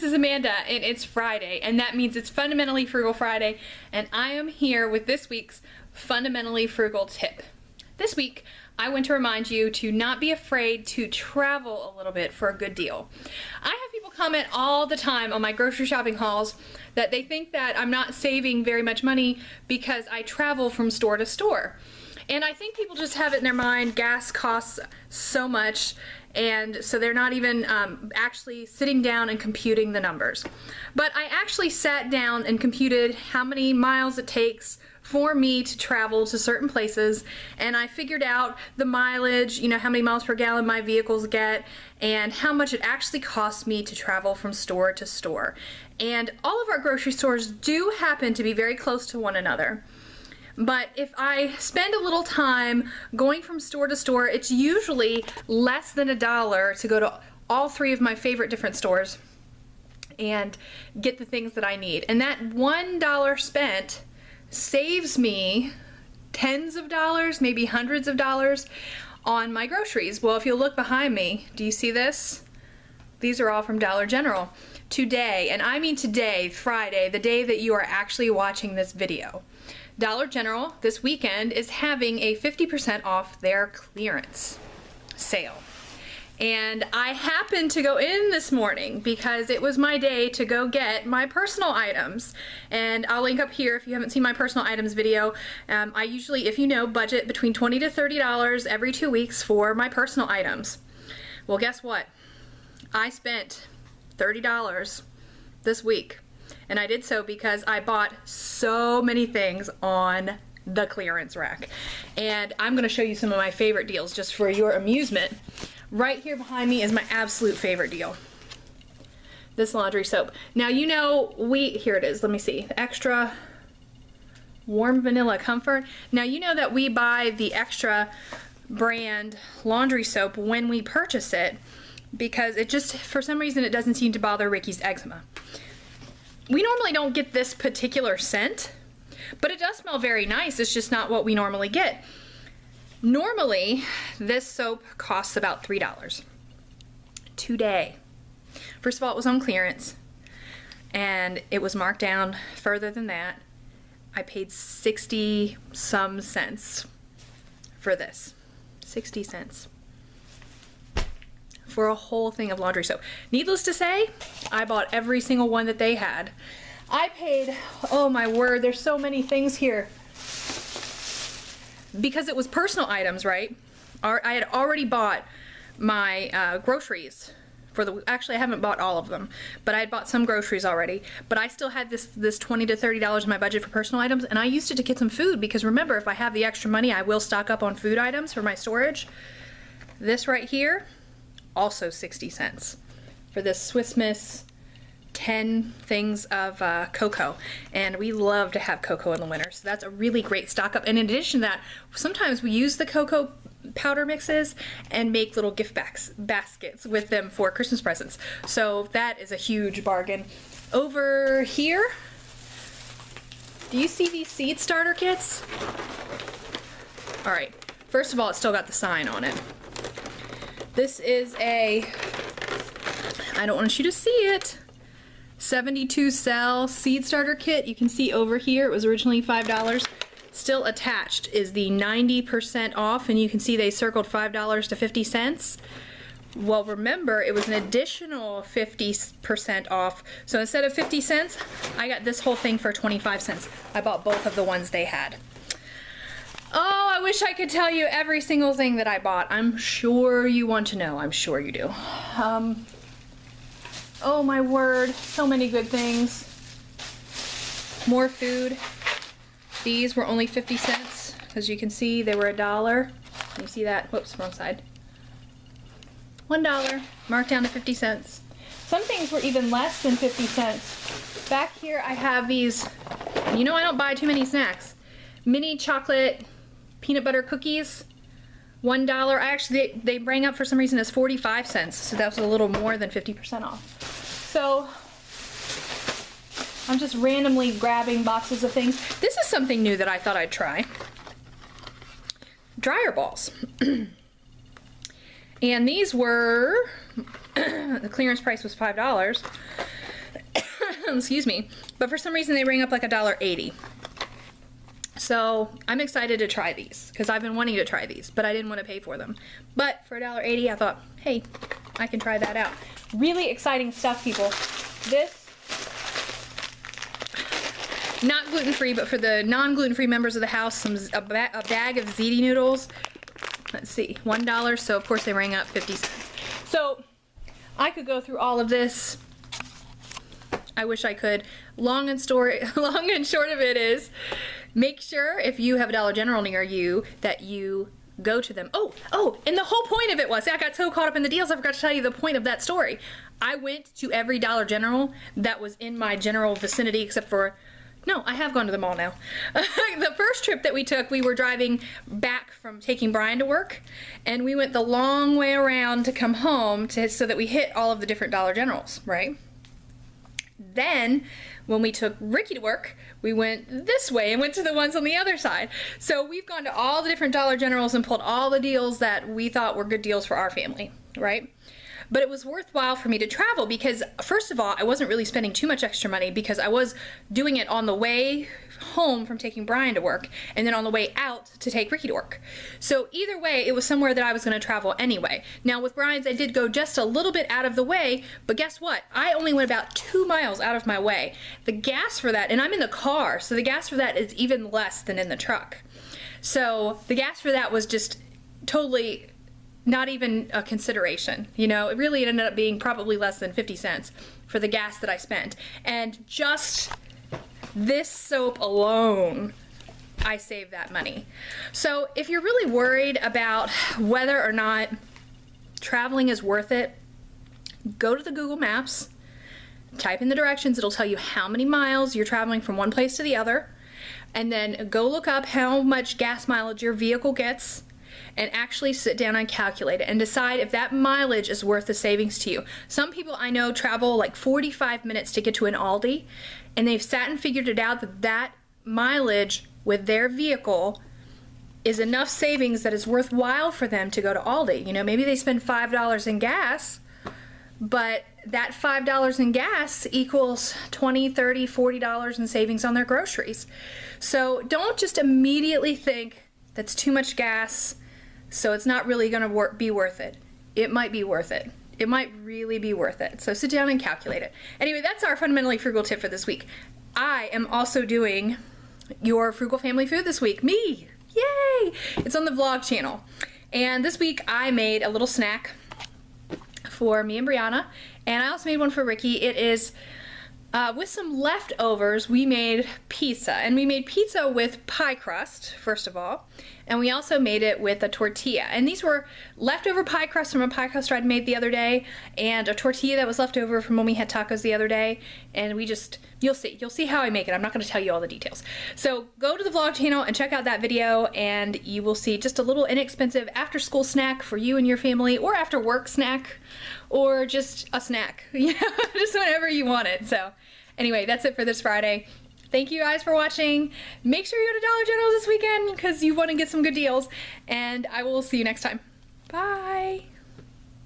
this is Amanda, and it's Friday, and that means it's Fundamentally Frugal Friday, and I am here with this week's Fundamentally Frugal tip. This week, I want to remind you to not be afraid to travel a little bit for a good deal. I have people comment all the time on my grocery shopping hauls that they think that I'm not saving very much money because I travel from store to store. And I think people just have it in their mind, gas costs so much, and so they're not even actually sitting down and computing the numbers. But I actually sat down and computed how many miles it takes for me to travel to certain places, and I figured out the mileage, you know, how many miles per gallon my vehicles get, and how much it actually costs me to travel from store to store. And all of our grocery stores do happen to be very close to one another. But if I spend a little time going from store to store, it's usually less than $1 to go to all three of my favorite different stores and get the things that I need. And that $1 spent saves me tens of dollars, maybe hundreds of dollars on my groceries. Well, if you look behind me, do you see this? These are all from Dollar General. Today, and I mean today, Friday, the day that you are actually watching this video, Dollar General this weekend is having a 50% off their clearance sale. And I happened to go in this morning because it was my day to go get my personal items. And I'll link up here if you haven't seen my personal items video. I usually, if you know, budget between $20 to $30 every 2 weeks for my personal items. Well, guess what? I spent $30 this week. And I did so because I bought so many things on the clearance rack. And I'm going to show you some of my favorite deals just for your amusement. Right here behind me is my absolute favorite deal. This laundry soap. Now, you know, here it is. Let me see. Extra warm vanilla comfort. Now, you know that we buy the extra brand laundry soap when we purchase it because it just, for some reason, it doesn't seem to bother Ricky's eczema. We normally don't get this particular scent, but it does smell very nice. It's just not what we normally get. Normally, this soap costs about $3 today. First of all, it was on clearance, and it was marked down further than that. I paid 60 some cents for this. 60 cents for a whole thing of laundry soap. Needless to say, I bought every single one that they had. I paid, oh my word, there's so many things here. Because it was personal items, right? I had already bought my groceries for the, actually I haven't bought all of them, but I had bought some groceries already. But I still had this $20 to $30 in my budget for personal items, and I used it to get some food because remember, if I have the extra money, I will stock up on food items for my storage. This right here, also 60 cents for this Swiss Miss 10 things of cocoa, and we love to have cocoa in the winter, so that's a really great stock up. And in addition to that, sometimes we use the cocoa powder mixes and make little gift baskets with them for Christmas presents, so that is a huge bargain. Over here, do you see these seed starter kits? All right, first of all, it's still got the sign on it. This is a, I don't want you to see it, 72 cell seed starter kit. You can see over here it was originally $5. Still attached is the 90% off, and you can see they circled $5 to 50 cents. Well, remember, it was an additional 50% off. So instead of 50 cents, I got this whole thing for 25 cents. I bought both of the ones they had. Oh, I wish I could tell you every single thing that I bought. I'm sure you want to know. I'm sure you do. Oh my word, so many good things. More food. These were only 50 cents. As you can see, they were $1. You see that? Whoops, wrong side. $1, marked down to 50 cents. Some things were even less than 50 cents. Back here I have these, you know I don't buy too many snacks. Mini chocolate peanut butter cookies, $1. They rang up for some reason as 45 cents, so that was a little more than 50% off. So I'm just randomly grabbing boxes of things. This is something new that I thought I'd try. Dryer balls. And these were, the clearance price was $5. excuse me, but for some reason they rang up like $1.80. So I'm excited to try these because I've been wanting to try these, but I didn't want to pay for them. But for $1.80, I thought, hey, I can try that out. Really exciting stuff, people. This, not gluten-free, but for the non-gluten-free members of the house, a bag of ziti noodles. Let's see, $1, so of course they rang up 50 cents. So I could go through all of this. I wish I could. Long and short of it is, make sure if you have a Dollar General near you that you go to them. Oh, and the whole point of it was, I got so caught up in the deals, I forgot to tell you the point of that story. I went to every Dollar General that was in my general vicinity except for, no, I have gone to the mall now. The first trip that we took, we were driving back from taking Brian to work, and we went the long way around to come home so that we hit all of the different Dollar Generals, right? Then, when we took Ricky to work, we went this way and went to the ones on the other side. So we've gone to all the different Dollar Generals and pulled all the deals that we thought were good deals for our family, right? But it was worthwhile for me to travel because, first of all, I wasn't really spending too much extra money because I was doing it on the way home from taking Brian to work and then on the way out to take Ricky to work. So either way, it was somewhere that I was going to travel anyway. Now with Brian's, I did go just a little bit out of the way, but guess what? I only went about 2 miles out of my way. The gas for that, and I'm in the car, so the gas for that is even less than in the truck. So the gas for that was just totally not even a consideration. You know, it really ended up being probably less than 50 cents for the gas that I spent. And just this soap alone, I saved that money. So if you're really worried about whether or not traveling is worth it, go to the Google Maps, type in the directions, it'll tell you how many miles you're traveling from one place to the other, and then go look up how much gas mileage your vehicle gets, and actually sit down and calculate it and decide if that mileage is worth the savings to you. Some people I know travel like 45 minutes to get to an Aldi, and they've sat and figured it out that that mileage with their vehicle is enough savings that is worthwhile for them to go to Aldi. You know, maybe they spend $5 in gas, but that $5 in gas equals $20, $30, $40 in savings on their groceries. So don't just immediately think that's too much gas, so it's not really going to be worth it. It might be worth it. It might really be worth it. So sit down and calculate it. Anyway, that's our fundamentally frugal tip for this week. I am also doing your frugal family food this week. Me! Yay! It's on the vlog channel. And this week I made a little snack for me and Brianna, and I also made one for Ricky. It is with some leftovers. We made pizza, and we made pizza with pie crust, first of all, and we also made it with a tortilla. And these were leftover pie crust from a pie crust I'd made the other day, and a tortilla that was left over from when we had tacos the other day. And we just, you'll see how I make it. I'm not going to tell you all the details. So go to the vlog channel and check out that video, and you will see just a little inexpensive after school snack for you and your family, or after work snack, or just a snack, you know, just whenever you want it. So anyway, that's it for this Friday. Thank you guys for watching. Make sure you go to Dollar General this weekend because you want to get some good deals, and I will see you next time. Bye.